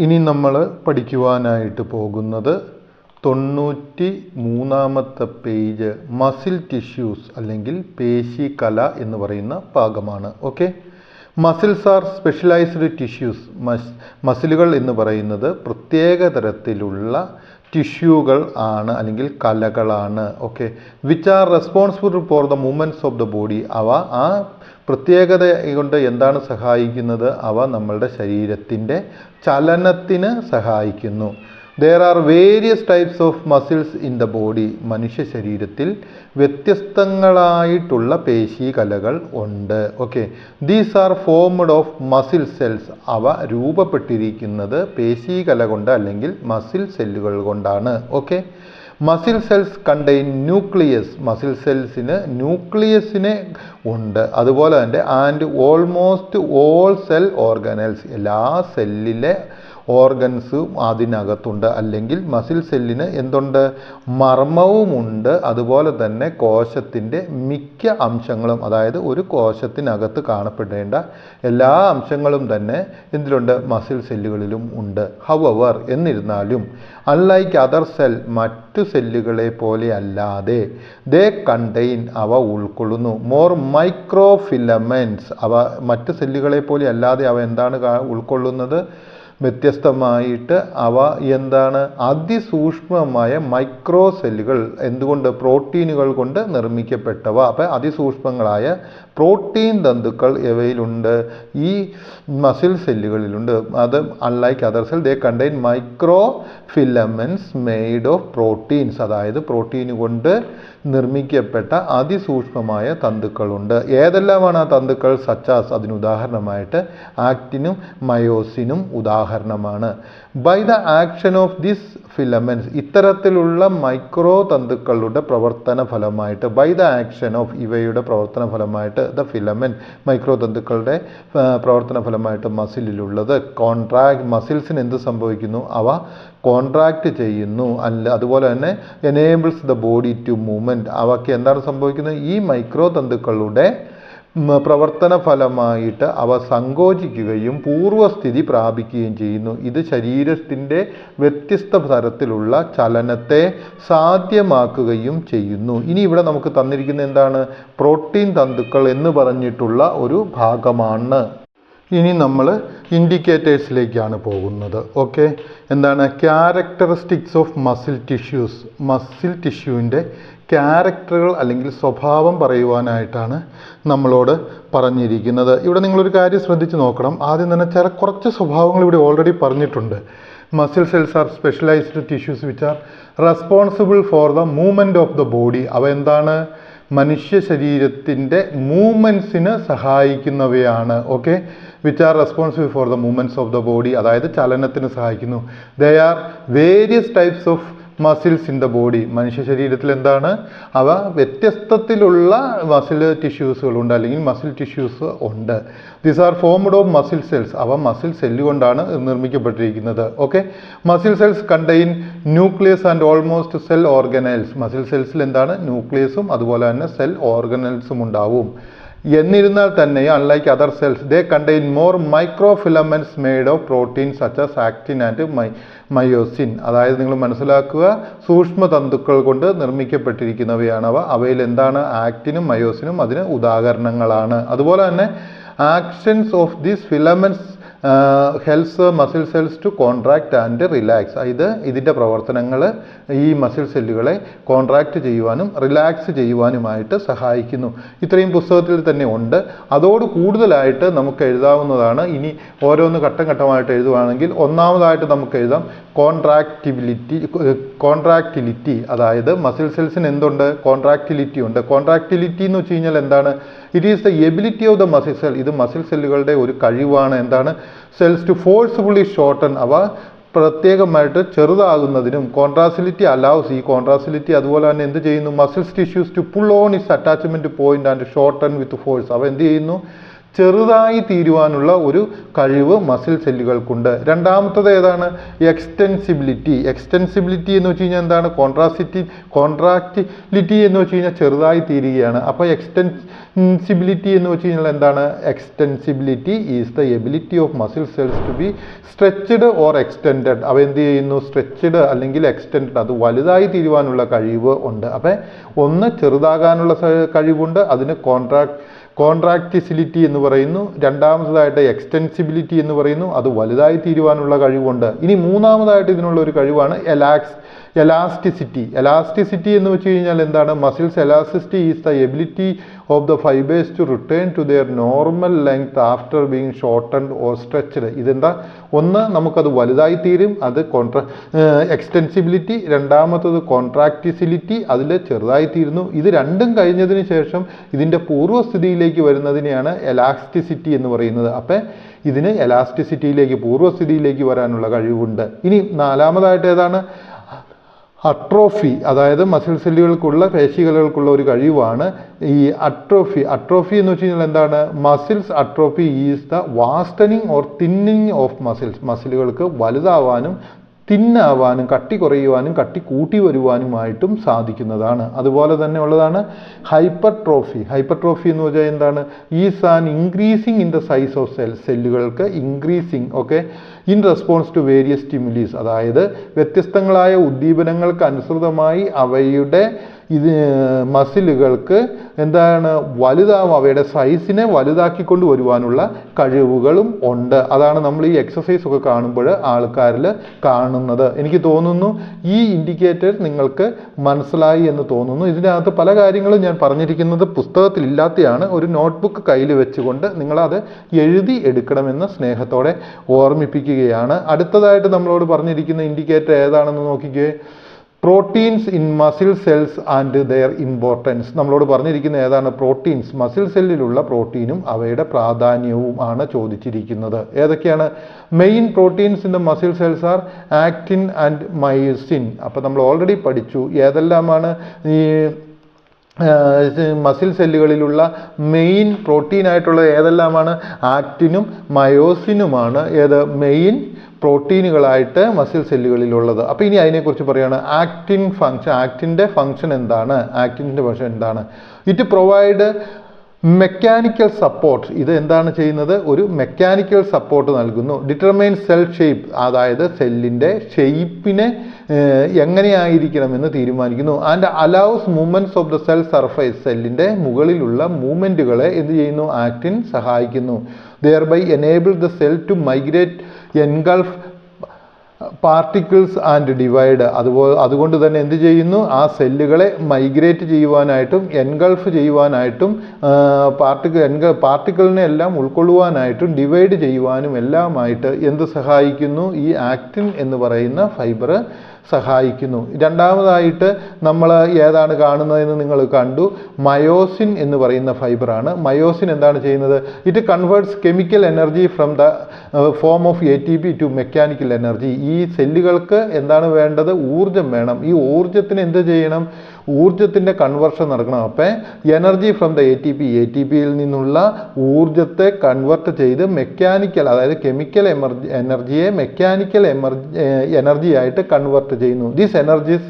ഇനി നമ്മൾ പഠിക്കുവാനായിട്ട് പോകുന്നത് 93-ാമത്തെ പേജ് മസിൽ ടിഷ്യൂസ് അല്ലെങ്കിൽ പേശികല എന്ന് പറയുന്ന ഭാഗമാണ്. Okay, muscles are specialized tissues. മസിലുകൾ എന്ന് പറയുന്നത് പ്രത്യേക തരത്തിലുള്ള ടിഷ്യൂകൾ ആണ് അല്ലെങ്കിൽ കലകളാണ്. Okay, which are responsible for the movements of the body. അവ ആ പ്രത്യേകത കൊണ്ട് എന്താണ് സഹായിക്കുന്നത്? അവ നമ്മളുടെ ശരീരത്തിൻ്റെ ചലനത്തിന് സഹായിക്കുന്നു. There are various types of muscles in the body. മനുഷ്യ ശരീരത്തിൽ വ്യത്യസ്തങ്ങളായിട്ടുള്ള പേശികലകൾ ഉണ്ട്. Okay, these are formed of muscle cells. അവ രൂപപ്പെട്ടിരിക്കുന്നത് പേശികല കൊണ്ട് അല്ലെങ്കിൽ മസിൽ സെല്ലുകൾ കൊണ്ടാണ്. Okay, muscle cells contain nucleus. Muscle സെൽസിന് ന്യൂക്ലിയസിനെ ഉണ്ട്. അതുപോലെ തന്നെ and almost all cell organelles. എല്ലാ സെല്ലിലെ ഓർഗൻസും അതിനകത്തുണ്ട്. അല്ലെങ്കിൽ മസിൽ സെല്ലിന് എന്തുണ്ട്? മർമ്മവുമുണ്ട്. അതുപോലെ തന്നെ കോശത്തിൻ്റെ മിക്ക അംശങ്ങളും, അതായത് ഒരു കോശത്തിനകത്ത് കാണപ്പെടേണ്ട എല്ലാ അംശങ്ങളും തന്നെ എന്തിലുണ്ട്? മസിൽ സെല്ലുകളിലും ഉണ്ട്. ഹവർ, എന്നിരുന്നാലും അൺലൈക്ക് അതർ സെൽ, മറ്റു സെല്ലുകളെ പോലെ അല്ലാതെ, ദേ കണ്ടെയ്ൻ, അവ ഉൾക്കൊള്ളുന്നു, മോർ മൈക്രോ ഫിലമെൻറ്റ്സ്. അവ മറ്റു സെല്ലുകളെ പോലെ അല്ലാതെ അവ എന്താണ് ഉൾക്കൊള്ളുന്നത്? വ്യത്യസ്തമായിട്ട് അവ എന്താണ്? അതിസൂക്ഷ്മമായ മൈക്രോ സെല്ലുകൾ. എന്തുകൊണ്ട്? പ്രോട്ടീനുകൾ കൊണ്ട് നിർമ്മിക്കപ്പെട്ടവ. അപ്പോൾ അതിസൂക്ഷ്മങ്ങളായ പ്രോട്ടീൻ തന്തുക്കൾ ഇവയിലുണ്ട്, ഈ മസിൽ സെല്ലുകളിലുണ്ട്. അത് unlike other cell they contain micro filaments made of proteins. അതായത് പ്രോട്ടീൻ കൊണ്ട് നിർമ്മിക്കപ്പെട്ട അതിസൂക്ഷ്മമായ തന്തുക്കളുണ്ട്. ഏതെല്ലാമാണ് ആ തന്തുക്കൾ? സച്ചാസ്, അതിന് ഉദാഹരണമായിട്ട് ആക്റ്റിനും മയോസിനും ഉദാഹരണമാണ്. By the action of this filaments, ഇത്തരത്തിലുള്ള മൈക്രോ തന്തുക്കളുടെ പ്രവർത്തന ഫലമായിട്ട്, ബൈ ദ ആക്ഷൻ ഓഫ്, ഇവയുടെ പ്രവർത്തന ഫലമായിട്ട്, ദ ഫിലമെൻറ്റ്, മൈക്രോ തന്തുക്കളുടെ പ്രവർത്തന ഫലമായിട്ട് മസിലിലുള്ളത് മസിൽസിന് എന്ത് സംഭവിക്കുന്നു? അവ കോൺട്രാക്റ്റ് ചെയ്യുന്നു. അതുപോലെ തന്നെ enables the body to movement. അവയ്ക്ക് എന്താണ് സംഭവിക്കുന്നത്? ഈ മൈക്രോ തന്തുക്കളുടെ പ്രവർത്തന ഫലമായിട്ട് അവ സങ്കോചിക്കുകയും പൂർവ്വസ്ഥിതി പ്രാപിക്കുകയും ചെയ്യുന്നു. ഇത് ശരീരത്തിൻ്റെ വ്യത്യസ്ത തരത്തിലുള്ള ചലനത്തെ സാധ്യമാക്കുകയും ചെയ്യുന്നു. ഇനി ഇവിടെ നമുക്ക് തന്നിരിക്കുന്ന എന്താണ്? പ്രോട്ടീൻ തന്തുക്കൾ എന്ന് പറഞ്ഞിട്ടുള്ള ഒരു ഭാഗമാണ്. ഇനി നമ്മൾ ഇൻഡിക്കേറ്റേഴ്സിലേക്കാണ് പോകുന്നത്. ഓക്കെ, എന്താണ്? Characteristics of muscle tissues. Muscle ടിഷ്യൂവിൻ്റെ ക്യാരക്ടറുകൾ അല്ലെങ്കിൽ സ്വഭാവം പറയുവാനായിട്ടാണ് നമ്മളോട് പറഞ്ഞിരിക്കുന്നത്. ഇവിടെ നിങ്ങളൊരു കാര്യം ശ്രദ്ധിച്ച് നോക്കണം. ആദ്യം തന്നെ കുറച്ച് സ്വഭാവങ്ങൾ ഇവിടെ ഓൾറെഡി പറഞ്ഞിട്ടുണ്ട്. Muscle cells are specialized tissues which are responsible for the movement of the body. അവ എന്താണ്? മനുഷ്യ ശരീരത്തിൻ്റെ മൂവ്മെൻറ്റ്സിന് സഹായിക്കുന്നവയാണ്. Okay, which are responsible for the movements of the body, അതായത് ചലനത്തിന് സഹായിക്കുന്നു. They are various types of muscles in the body. മനുഷ്യ ശരീരത്തിൽ എന്താണ്? അവ വ്യത്യസ്തത്തിലുള്ള മസിൽ ടിഷ്യൂസുകളുണ്ട് അല്ലെങ്കിൽ മസിൽ ടിഷ്യൂസ് ഉണ്ട്. These are formed of muscle cells. അവ മസിൽ സെല്ല് കൊണ്ടാണ് നിർമ്മിക്കപ്പെട്ടിരിക്കുന്നത്. Okay, muscle cells contain nucleus and almost cell organelles. Muscle സെൽസിൽ എന്താണ്? ന്യൂക്ലിയസും അതുപോലെ തന്നെ സെൽ ഓർഗനൽസും ഉണ്ടാവും. എന്നിരുന്നാൽ തന്നെ unlike other cells they contain more microfilaments made of protein such as actin and myosin. അതായത് നിങ്ങൾ മനസ്സിലാക്കുക, സൂക്ഷ്മ തന്തുക്കൾ കൊണ്ട് നിർമ്മിക്കപ്പെട്ടിരിക്കുന്നവയാണവ. അവയിൽ എന്താണ്? ആക്റ്റിനും മയോസിനും അതിന് ഉദാഹരണങ്ങളാണ്. അതുപോലെ തന്നെ actions of these filaments helps muscle cells to contract and relax. ഇതിൻ്റെ പ്രവർത്തനങ്ങൾ ഈ മസിൽ സെല്ലുകളെ കോൺട്രാക്റ്റ് ചെയ്യുവാനും റിലാക്സ് ചെയ്യുവാനുമായിട്ട് സഹായിക്കുന്നു. ഇത്രയും പുസ്തകത്തിൽ തന്നെ ഉണ്ട്. അതോട് കൂടുതലായിട്ട് നമുക്ക് എഴുതാവുന്നതാണ്. ഇനി ഓരോന്ന് ഘട്ടം ഘട്ടമായിട്ട് എഴുതുവാണെങ്കിൽ ഒന്നാമതായിട്ട് നമുക്ക് എഴുതാം കോൺട്രാക്റ്റിലിറ്റി. അതായത് മസിൽ സെൽസിന് എന്തുണ്ട്? കോൺട്രാക്റ്റിലിറ്റി ഉണ്ട്. കോൺട്രാക്റ്റിലിറ്റി എന്ന് വെച്ച് കഴിഞ്ഞാൽ എന്താണ്? It is the ability of the muscle cell. ഇത് മസിൽ സെല്ലുകളുടെ ഒരു കഴിവാണ്. എന്താണ്? Cells to forcefully shorten. അവ പ്രത്യേകമായിട്ട് ചെറുതാകുന്നതിനും. കോൺട്രാസിലിറ്റി അലൗസ്, ഈ കോൺട്രാസിലിറ്റി അതുപോലെ തന്നെ എന്ത് ചെയ്യുന്നു? Muscles tissues to pull on is attachment point and shorten with force. അവ എന്ത് ചെയ്യുന്നു? ചെറുതായി തീരുവാനുള്ള ഒരു കഴിവ് മസിൽ സെല്ലുകൾക്കുണ്ട്. രണ്ടാമത്തത് ഏതാണ്? എക്സ്റ്റെൻസിബിലിറ്റി. എക്സ്റ്റെൻസിബിലിറ്റി എന്ന് വെച്ച് കഴിഞ്ഞാൽ എന്താണ്? കോൺട്രാക്റ്റിലിറ്റി എന്ന് വെച്ച് കഴിഞ്ഞാൽ ചെറുതായി തീരുകയാണ്. അപ്പോൾ എക്സ്റ്റെൻസിബിലിറ്റി എന്ന് വെച്ച് കഴിഞ്ഞാൽ എന്താണ്? Extensibility is the ability of muscle cells to be stretched or extended. അവ എന്ത് ചെയ്യുന്നു? സ്ട്രെച്ച്ഡ് അല്ലെങ്കിൽ എക്സ്റ്റെൻഡഡ്, അത് വലുതായി തീരുവാനുള്ള കഴിവ് ഉണ്ട്. അപ്പം ഒന്ന് ചെറുതാകാനുള്ള കഴിവുണ്ട്, അതിന് കോൺട്രാക്റ്റിസിലിറ്റി എന്ന് പറയുന്നു. രണ്ടാമതായിട്ട് എക്സ്റ്റെൻസിബിലിറ്റി എന്ന് പറയുന്നു, അത് വലുതായി തീരുവാനുള്ള കഴിവുണ്ട്. ഇനി മൂന്നാമതായിട്ട് ഇതിനുള്ള ഒരു കഴിവാണ് എലാസ്റ്റിസിറ്റി. എലാസ്റ്റിസിറ്റി എന്ന് വെച്ച് കഴിഞ്ഞാൽ എന്താണ്? Muscles elasticity is the ability of the fibres to return to their normal length after being shortened or stretched. ഇതെന്താ? ഒന്ന് നമുക്കത് വലുതായി തീരും, അത് എക്സ്റ്റെൻസിബിലിറ്റി. രണ്ടാമത്തത് കോൺട്രാക്റ്റിസിലിറ്റി, അതിൽ ചെറുതായി തീരുന്നു. ഇത് രണ്ടും കഴിഞ്ഞതിന് ശേഷം ഇതിൻ്റെ പൂർവ്വസ്ഥിതിയിലേക്ക് വരുന്നതിനെയാണ് എലാസ്റ്റിസിറ്റി എന്ന് പറയുന്നത്. അപ്പം ഇതിന് എലാസ്റ്റിസിറ്റിയിലേക്ക് പൂർവ്വസ്ഥിതിയിലേക്ക് വരാനുള്ള കഴിവുണ്ട്. ഇനി നാലാമതായിട്ട് ഏതാണ്? അട്രോഫി. അതായത് മസിൽ സെല്ലുകൾക്കുള്ള, പേശികലകൾക്കുള്ള ഒരു കഴിവാണ് ഈ അട്രോഫി. അട്രോഫി എന്ന് വെച്ച് കഴിഞ്ഞാൽ എന്താണ്? Muscles atrophy is the wasting or thinning of muscles. മസിലുകൾക്ക് വലുതാവാനും തിന്നാവാനും കട്ടി കുറയുവാനും കട്ടി കൂട്ടി വരുവാനുമായിട്ടും സാധിക്കുന്നതാണ്. അതുപോലെ തന്നെ ഉള്ളതാണ് ഹൈപ്പർട്രോഫി. ഹൈപ്പർട്രോഫി എന്ന് വെച്ചാൽ എന്താണ്? Is an increasing in the size of cells. സെല്ലുകൾക്ക് increasing in response to various stimulus. അതായത് വ്യത്യസ്തങ്ങളായ ഉദ്ദീപനങ്ങൾക്ക് അനുസൃതമായി അവയുടെ മസിലുകൾക്ക് എന്താണ്? അവയുടെ സൈസിനെ വലുതാക്കിക്കൊണ്ട് വരുവാനുള്ള കഴിവുകളും ഉണ്ട്. അതാണ് നമ്മൾ ഈ എക്സസൈസ് ഒക്കെ കാണുമ്പോൾ ആൾക്കാരിൽ കാണുന്നത്. എനിക്ക് തോന്നുന്നു ഈ ഇൻഡിക്കേറ്റർ നിങ്ങൾക്ക് മനസ്സിലായി എന്ന് തോന്നുന്നു. ഇതിനകത്ത് പല കാര്യങ്ങളും ഞാൻ പറഞ്ഞിരിക്കുന്നത് പുസ്തകത്തിലില്ലാത്തതാണ്. ഒരു നോട്ട്ബുക്ക് കയ്യിൽ വെച്ചുകൊണ്ട് നിങ്ങളത് എഴുതി എടുക്കണമെന്ന് സ്നേഹത്തോടെ ഓർമ്മിപ്പിക്കുകയാണ്. അടുത്തതായിട്ട് നമ്മളോട് പറഞ്ഞിരിക്കുന്ന ഇൻഡിക്കേറ്റർ ഏതാണെന്ന് നോക്കിക്കേ. Proteins in muscle cells and their importance. നമ്മളോട് പറഞ്ഞിരിക്കുന്ന ഏതാണ്? പ്രോട്ടീൻസ്. മസിൽ സെല്ലിലുള്ള പ്രോട്ടീനും അവയുടെ പ്രാധാന്യവും ആണ് ചോദിച്ചിരിക്കുന്നത്. ഏതൊക്കെയാണ്? Main proteins in the muscle cells R actin and myosin. അപ്പോൾ നമ്മൾ ഓൾറെഡി പഠിച്ചു ഏതെല്ലാമാണ് ഈ മസിൽ സെല്ലുകളിലുള്ള മെയിൻ പ്രോട്ടീനായിട്ടുള്ള ഏതെല്ലാമാണ്? ആക്റ്റിനും മയോസിനുമാണ് ഏത് മെയിൻ പ്രോട്ടീനുകളായിട്ട് മസിൽ സെല്ലുകളിലുള്ളത്. അപ്പോൾ ഇനി അതിനെക്കുറിച്ച് പറയുകയാണ്. ആക്റ്റിൻ്റെ ഫങ്ഷൻ എന്താണ്? ആക്റ്റിൻ്റെ ഫങ്ഷൻ എന്താണ്? It provide mechanical support. ഇത് എന്താണ് ചെയ്യുന്നത്? ഒരു മെക്കാനിക്കൽ സപ്പോർട്ട് നൽകുന്നു. ഡിറ്റർമൈൻ സെൽ ഷേപ്പ്, അതായത് സെല്ലിൻ്റെ ഷെയ്പ്പിനെ എങ്ങനെയായിരിക്കണമെന്ന് തീരുമാനിക്കുന്നു. And allows movements of the cell surface. സെല്ലിൻ്റെ മുകളിലുള്ള മൂവ്മെൻറ്റുകളെ എന്ത് ചെയ്യുന്നു? ആക്റ്റിൻ സഹായിക്കുന്നു. Thereby enable the cell to migrate, engulf particles and divide. അതുകൊണ്ട് തന്നെ എന്ത് ചെയ്യുന്നു? ആ സെല്ലുകളെ മൈഗ്രേറ്റ് ചെയ്യുവാനായിട്ടും എൻഗൾഫ് ചെയ്യുവാനായിട്ടും പാർട്ടിക്കിളിനെ എല്ലാം ഉൾക്കൊള്ളുവാനായിട്ടും ഡിവൈഡ് ചെയ്യുവാനും എല്ലാമായിട്ട് എന്ത് സഹായിക്കുന്നു? ഈ ആക്റ്റിൻ എന്ന് പറയുന്ന ഫൈബർ സഹായിക്കുന്നു. രണ്ടാമതായിട്ട് നമ്മൾ ഏതാണ് കാണുന്നതെന്ന് നിങ്ങൾ കണ്ടു. മയോസിൻ എന്ന് പറയുന്ന ഫൈബറാണ്. മയോസിൻ എന്താണ് ചെയ്യുന്നത്? It converts chemical energy from the form of ATP to mechanical energy. ഈ സെല്ലുകൾക്ക് എന്താണ് വേണ്ടത്? ഊർജം വേണം. ഈ ഊർജത്തിന് എന്ത് ചെയ്യണം? ഊർജത്തിൻ്റെ കൺവേർഷൻ നടക്കണം. അപ്പം എനർജി ഫ്രം ദ ATPയിൽ നിന്നുള്ള ഊർജത്തെ കൺവേർട്ട് ചെയ്ത് മെക്കാനിക്കൽ, അതായത് കെമിക്കൽ എനർജിയെ മെക്കാനിക്കൽ എനർജിയായിട്ട് കൺവേർട്ട് ചെയ്യുന്നു. This energies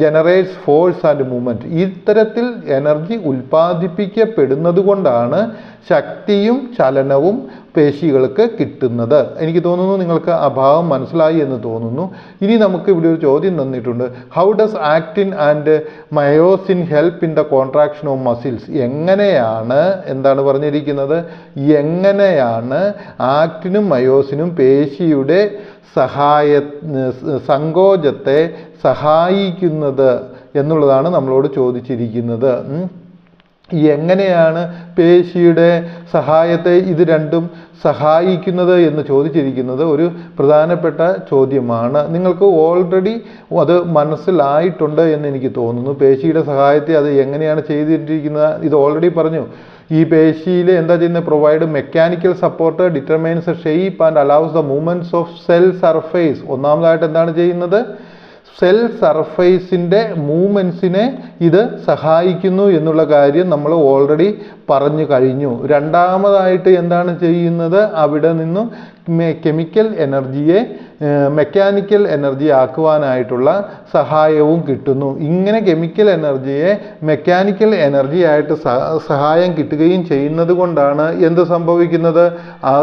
generates force and movement. ഇത്തരത്തിൽ എനർജി ഉൽപ്പാദിപ്പിക്കപ്പെടുന്നത് കൊണ്ടാണ് ശക്തിയും ചലനവും പേശികൾക്ക് കിട്ടുന്നത്. എനിക്ക് തോന്നുന്നു നിങ്ങൾക്ക് ആ ഭാവം മനസ്സിലായി എന്ന് തോന്നുന്നു. ഇനി നമുക്ക് ഇവിടെ ഒരു ചോദ്യം തന്നിട്ടുണ്ട്. How does actin and myosin help in the contraction of muscles? എങ്ങനെയാണ് എന്താണ് പറഞ്ഞിരിക്കുന്നത്? എങ്ങനെയാണ് ആക്റ്റിനും മയോസിനും പേശിയുടെ സങ്കോചത്തെ സഹായിക്കുന്നത് എന്നുള്ളതാണ് നമ്മളോട് ചോദിച്ചിരിക്കുന്നത്. എങ്ങനെയാണ് പേശിയുടെ സഹായത്തെ ഇത് രണ്ടും സഹായിക്കുന്നത് എന്ന് ചോദിച്ചിരിക്കുന്നത് ഒരു പ്രധാനപ്പെട്ട ചോദ്യമാണ്. നിങ്ങൾക്ക് ഓൾറെഡി അത് മനസ്സിലായിട്ടുണ്ട് എന്ന് എനിക്ക് തോന്നുന്നു. പേശിയുടെ സഹായത്തെ അത് എങ്ങനെയാണ് ചെയ്തിരിക്കുന്നത് ഇത് ഓൾറെഡി പറഞ്ഞു. ഈ പേശിയിൽ എന്താ ചെയ്യുന്നത്? Provide mechanical support, determines shape and allows the movements of cell surface. ഒന്നാമതായിട്ട് എന്താണ് ചെയ്യുന്നത്? സെൽ സർഫേസിൻ്റെ മൂവ്മെൻറ്റ്സിനെ ഇത് സഹായിക്കുന്നു എന്നുള്ള കാര്യം നമ്മൾ ഓൾറെഡി പറഞ്ഞു കഴിഞ്ഞു. രണ്ടാമതായിട്ട് എന്താണ് ചെയ്യുന്നത്, അവിടെ നിന്നും കെമിക്കൽ എനർജിയെ മെക്കാനിക്കൽ എനർജി ആക്കുവാനായിട്ടുള്ള സഹായവും കിട്ടുന്നു. ഇങ്ങനെ കെമിക്കൽ എനർജിയെ മെക്കാനിക്കൽ എനർജി ആയിട്ട് സഹായം കിട്ടുകയും ചെയ്യുന്നത് കൊണ്ടാണ് എന്ത് സംഭവിക്കുന്നത്, ആ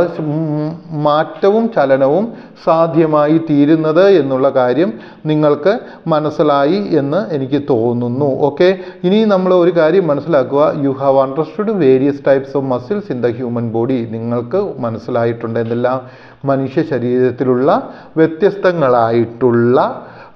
മാറ്റവും ചലനവും സാധ്യമായി തീരുന്നത് എന്നുള്ള കാര്യം നിങ്ങൾക്ക് മനസ്സിലായി എന്ന് എനിക്ക് തോന്നുന്നു. ഓക്കെ, ഇനി നമ്മൾ ഒരു കാര്യം മനസ്സിലാക്കുക. You have understood various types of muscles in the human body. നിങ്ങൾക്ക് മനസ്സിലായിട്ടുണ്ട് എന്തെല്ലാം മനുഷ്യ ശരീരത്തിലുള്ള വ്യത്യസ്തങ്ങളായിട്ടുള്ള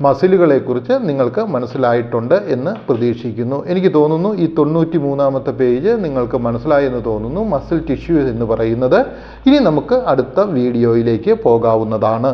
മസിലുകളെക്കുറിച്ച് നിങ്ങൾക്ക് മനസ്സിലായിട്ടുണ്ട് എന്ന് പ്രതീക്ഷിക്കുന്നു. എനിക്ക് തോന്നുന്നു ഈ 93-ാമത്തെ പേജ് നിങ്ങൾക്ക് മനസ്സിലായെന്ന് തോന്നുന്നു, മസിൽ ടിഷ്യൂ എന്ന് പറയുന്നത്. ഇനി നമുക്ക് അടുത്ത വീഡിയോയിലേക്ക് പോകാവുന്നതാണ്.